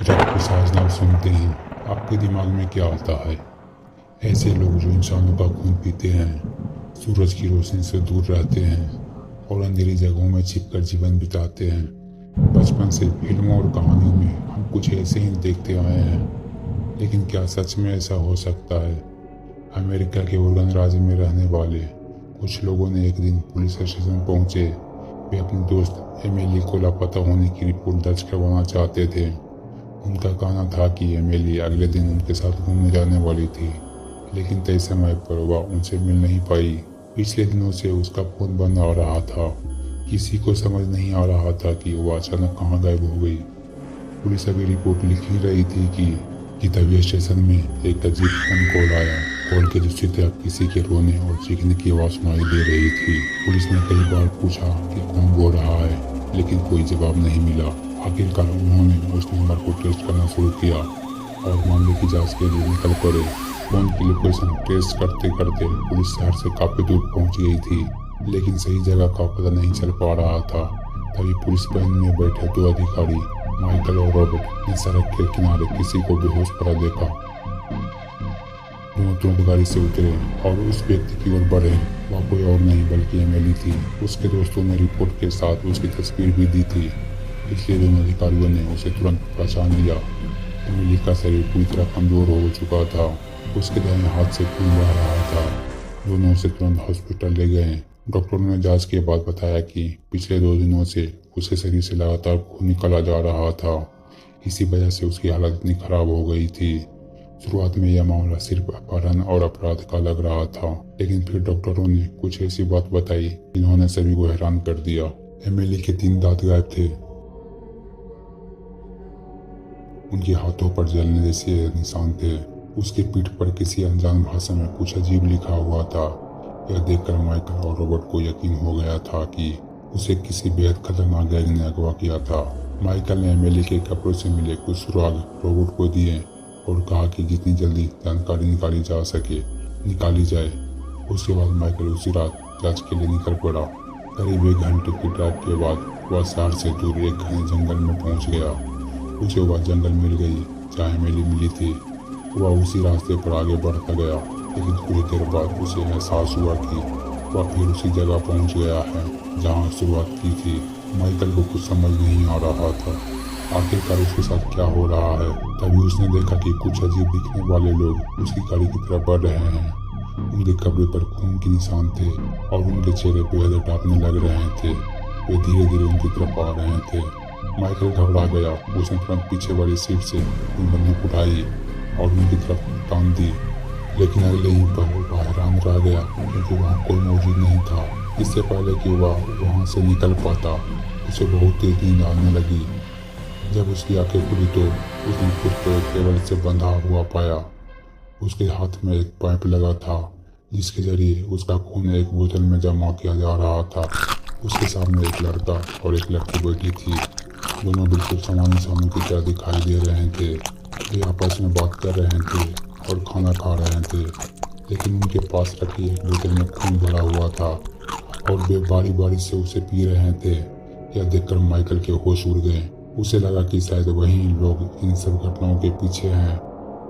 रक्त की सांसना सुनते ही आपके दिमाग में क्या आता है? ऐसे लोग जो इंसानों का खून पीते हैं, सूरज की रोशनी से दूर रहते हैं और अंधेरी जगहों में छिपकर जीवन बिताते हैं। बचपन से फिल्मों और कहानियों में हम कुछ ऐसे ही देखते आए हैं, लेकिन क्या सच में ऐसा हो सकता है? अमेरिका के ओरेगन राज्य में रहने वाले कुछ लोगों ने एक दिन पुलिस स्टेशन पहुंचे। वे अपने दोस्त एमिली को लापता होने की रिपोर्ट दर्ज करवाना चाहते थे। उनका कहना था कि एमिली अगले दिन उनके साथ घूमने जाने वाली थी, लेकिन तय समय पर वह उनसे मिल नहीं पाई। पिछले दिनों से उसका फोन बंद आ रहा था। किसी को समझ नहीं आ रहा था कि वह अचानक कहाँ गायब हो गई। पुलिस अभी रिपोर्ट लिख ही रही थी कि तभी स्टेशन में एक अजीब फोन कॉल आया। कॉल के दूसरी तरफ किसी के रोने और चीखने की आवाज़ सुनाई दे रही थी। पुलिस ने कई बार पूछा कि कौन बोल रहा है, लेकिन कोई जवाब नहीं मिला। आखिरकार उन्होंने उस नंबर को टेस्ट करना शुरू किया और मामले की जांच के लिए निकल पड़े। फोन की लोकेशन टेस्ट करते करते पुलिस शहर से काफी दूर पहुंच गई थी, लेकिन सही जगह का पता नहीं चल पा रहा था। तभी पुलिस वैन में बैठे दो अधिकारी, माइकल और रॉबर्ट, ने सड़क के किनारे किसी को बेहोश पड़ा देखा। दोनों तुरंत गाड़ी से उतरे और उस व्यक्ति की ओर बढ़े। वह कोई और नहीं बल्कि एमिली थी। उसके दोस्तों ने रिपोर्ट के साथ उसकी तस्वीर भी दी थी, इसलिए दोनों अधिकारियों ने उसे तुरंत पहचान लिया। एमिली का शरीर पूरी तरह कमजोर हो चुका था। उसके दाहिने हाथ से खून बह रहा था। दोनों उसे तुरंत हॉस्पिटल ले गए। डॉक्टरों ने जांच के बाद बताया कि पिछले 2 दिनों से उसके शरीर से लगातार खून निकला जा रहा था। इसी वजह से उसकी हालत इतनी खराब हो गई थी। शुरुआत में यह मामला सिर्फ अपहरण और अपराध का लग रहा था, लेकिन फिर डॉक्टरों ने कुछ ऐसी बात बताई जिन्होंने सभी को हैरान कर दिया। एमिली के 3 दांत गायब थे। उनके हाथों पर जलने जैसे निशान थे। उसकी पीठ पर किसी अनजान भाषा में कुछ अजीब लिखा हुआ था। यह देखकर माइकल और रॉबर्ट को यकीन हो गया था कि उसे किसी बेहद खतरनाक गैंग ने अगवा किया था। माइकल ने एमिली के कपड़ों से मिले कुछ सुराग रॉबर्ट को दिए और कहा कि जितनी जल्दी जानकारी निकाली जाए। उसके बाद माइकल उसी रात जांच के लिए निकल पड़ा। करीब 1 घंटे की ड्राइव के बाद वह शहर से दूर एक घने जंगल में पहुंच गया। उसे वह जंगल मिल गई जहाँ एमिली मिली थी। वह उसी रास्ते पर आगे बढ़ता गया, लेकिन कुछ देर बाद उसे एहसास हुआ कि वह फिर उसी जगह पहुंच गया है जहां शुरुआत की थी। माइकल को कुछ समझ नहीं आ रहा था आखिरकार उसके साथ क्या हो रहा है। तभी उसने देखा कि कुछ अजीब दिखने वाले लोग उसकी गाड़ी की तरफ बढ़ रहे हैं। उनके कपड़े पर खून के निशान थे और उनके चेहरे बेहद डांटने लग रहे थे। वे धीरे धीरे उनकी तरफ आ रहे थे। माइकल घबरा गया। उसने तुरंत पीछे वाली सीट से अपनी बंदूक उठाई और उनकी तरफ टान दी, लेकिन अगले ही पल वह हैरान रह गया क्योंकि वहाँ कोई मौजूद नहीं था। इससे पहले कि वह वहाँ से निकल पाता, उसे बहुत तेज नींद आने लगी। जब उसकी आंखें खुली तो उसने खुद को एक टेबल से बंधा हुआ पाया। उसके हाथ में एक पाइप लगा था जिसके जरिए उसका खून एक बोतल में जमा किया जा रहा था। उसके सामने एक लड़का और एक लड़की बैठी थी। दोनों बिल्कुल समान इंसानों की तरह दिखाई दे रहे थे। वे आपस में बात कर रहे थे और खाना खा रहे थे, लेकिन उनके पास रखी एक बोतल में खून भरा हुआ था और वे बारी बारी से उसे पी रहे थे। यह देखकर माइकल के होश उड़ गए। उसे लगा कि शायद वही लोग इन सब घटनाओं के पीछे हैं।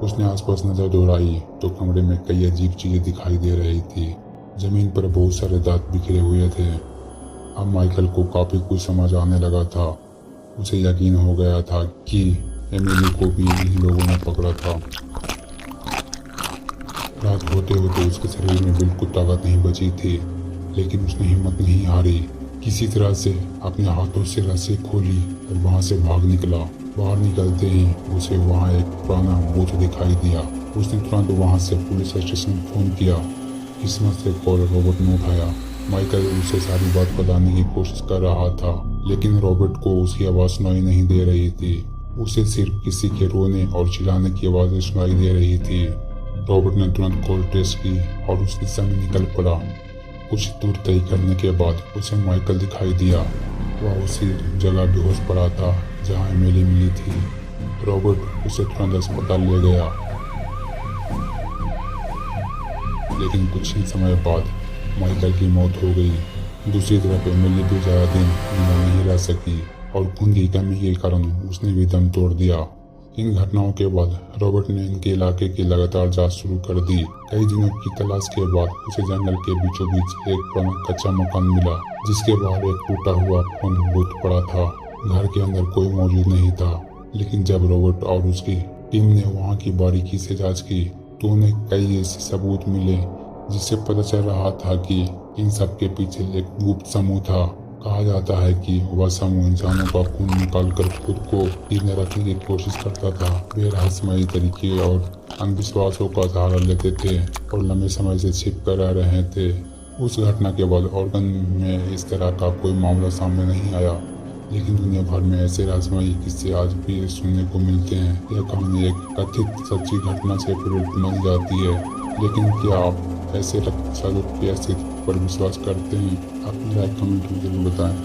उसने आसपास नजर दौड़ाई तो कमरे में कई अजीब चीजें दिखाई दे रही थी। जमीन पर बहुत सारे दांत बिखरे हुए थे। अब माइकल को काफी कुछ समझ आने लगा था। उसे यकीन हो गया था कि एमिली को भी इन लोगों ने पकड़ा था। रात होते होते उसके शरीर में बिल्कुल ताकत नहीं बची थी, लेकिन उसने हिम्मत नहीं हारी। किसी तरह से अपने हाथों से रस्सी खोली और वहां से भाग निकला। बाहर निकलते ही उसे वहां एक पुराना बूथ दिखाई दिया। उसने तुरंत वहां से पुलिस स्टेशन फोन किया। किस्मत से कॉल रॉबर्ट ने उठाया। माइकल उसे सारी बात बताने की कोशिश कर रहा था, लेकिन रॉबर्ट को उसकी आवाज़ सुनाई नहीं दे रही थी। उसे सिर्फ किसी के रोने और चिल्लाने की आवाज़ें सुनाई दे रही थी। रॉबर्ट ने तुरंत कॉल ट्रेस की और उसके संग निकल पड़ा। कुछ दूर तय करने के बाद उसे माइकल दिखाई दिया। वह उसी जगह बेहोश पड़ा था जहां एमिली मिली थी। रॉबर्ट उसे तुरंत अस्पताल ले गया, लेकिन कुछ ही समय बाद माइकल की मौत हो गई। दूसरी तरफ एमिली भी ज़्यादा दिन जिंदा नहीं रह सकी और खून की कमी के कारण उसने भी दम तोड़ दिया। इन घटनाओं के बाद रॉबर्ट ने इनके इलाके की लगातार जांच शुरू कर दी। कई दिनों की तलाश के बाद उसे जंगल के बीचों बीच एक पुराना कच्चा मकान मिला, जिसके बाहर एक टूटा हुआ फोन बूथ पड़ा था। घर के अंदर कोई मौजूद नहीं था, लेकिन जब रॉबर्ट और उसकी टीम ने वहां की बारीकी से जांच की तो उन्हें कई ऐसे सबूत मिले जिससे पता चल रहा था कि इन सब के पीछे एक गुप्त समूह था। कहा जाता है कि वह समूह इंसानों का खून निकालकर खुद को जिंदा रखने की कोशिश करता था। वे रहस्यमयी तरीके और अंधविश्वासों का सहारा लेते थे और लंबे समय से छिप कर रह रहे थे। उस घटना के बाद ओरेगन में इस तरह का कोई मामला सामने नहीं आया, लेकिन दुनिया भर में ऐसे रहस्यमयी किस्से आज भी सुनने को मिलते हैं। यह कहानी एक कथित सच्ची घटना से प्रेरित मानी जाती है, लेकिन क्या आप ऐसे रहस्यों की अस्तित्व पर विश्वास करते हैं? आप राय कमेंट में जरूर बताएं।